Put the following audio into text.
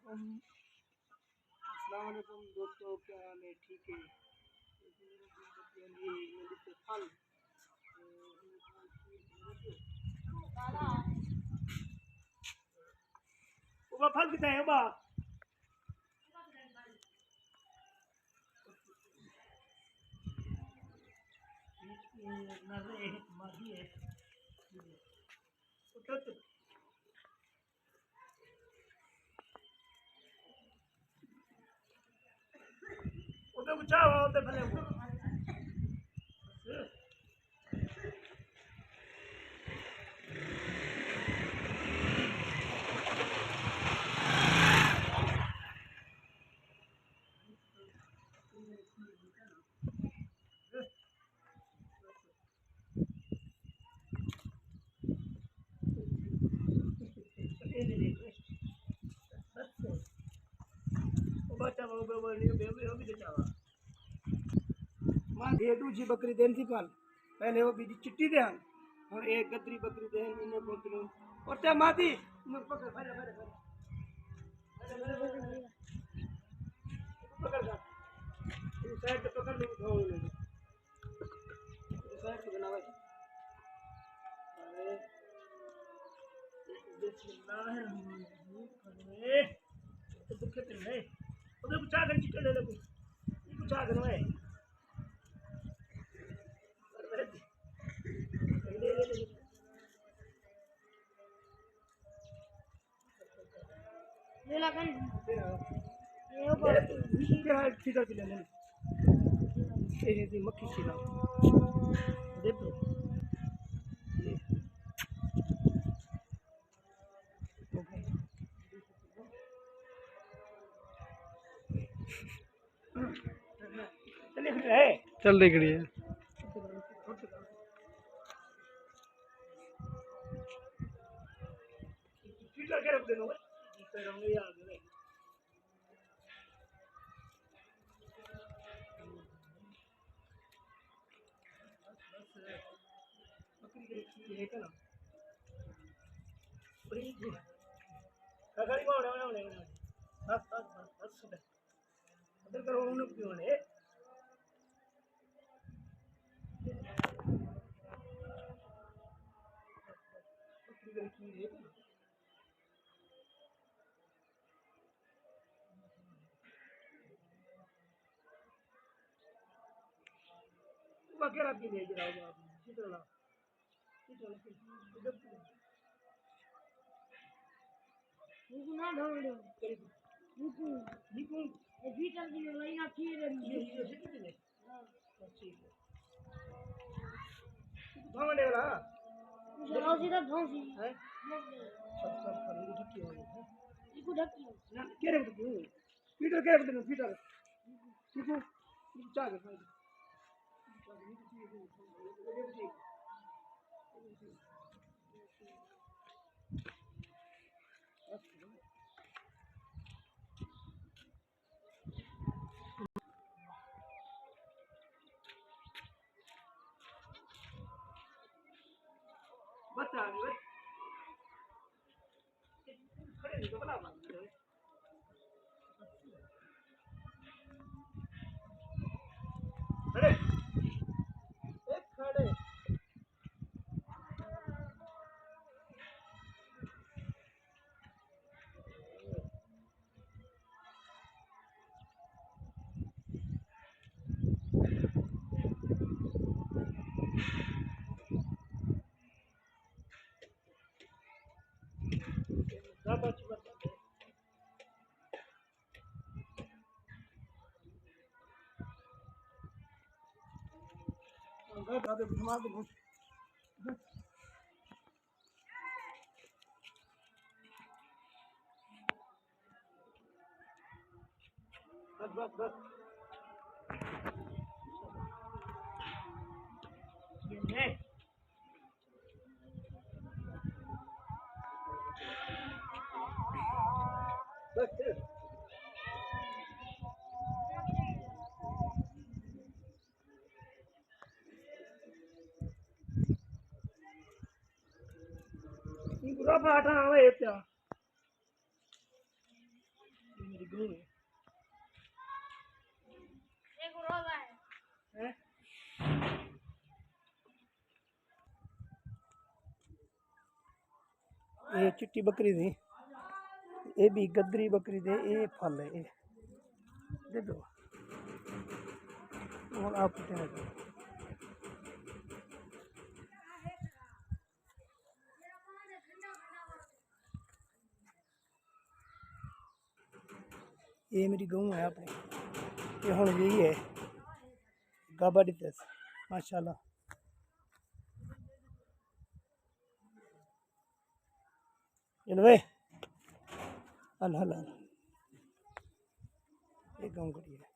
अस्सलाम वालेकुम दोस्तों, क्या हाल है? ठीक है। ये फल उबा फल कितना है उबा? नजर एक मादी है। उठो तो उठो बचाओ होते फले को। मां दे दूजी बकरी देन थी पाल पहले वो बीजी चिट्टी दे और एक गदरी बकरी दे इन्हें बोतलों और ते मादी इन्हें पकड़ पकड़ पकड़ कर इस साइड पे पकड़ ले उठाओ ले इस साइड पे बना भाई अरे बिस्मिल्लाह तो दुखे पे है उधर कुछ आकर चिट्टे ले ले कुछ आकर है ये लगन ये ऊपर ये हाल सीधा चले ले ये है मक्खी सीधा देखो चलिए है चल देख रही है। सीधा के रख देना इस रंग ये आ गए बकरी के ये है ना वही कगाड़ी को होने बस बस बस बस उधर करो उन्हें क्यों ने बकरी के ये है वगैरह भी भेज रहा हूँ सीधा Buku na dong dong. Buku. Nikul ये भीतर की लाइन आती है रे। ये सीधी है ठीक है भाव ले रहा मुझे रोज इधर धोसी है है। सब पर ये ढकी हो है इसको ढकी हो। ना केरे तो पीटर केरे तो पीटर निकुल चाह के बच्चा है खड़े नहीं तो बना खड़े एक खड़े ज्यादा अच्छी बात है दादा घुमा दो बस बस बस ये बस पूरा पाठा है क्या गऊ है एक रोजा है। हैं? ये चिट्टी बकरी थी, ये भी गदरी बकरी दे, ये फल है, ये दे दो और आप क्या करो। ये मेरी गऊ है अपनी, ये हुण यही है गाबा डिटेस माशाल्लाह। चल वे अल्लाह अल्लाह, ये गऊ खड़ी है।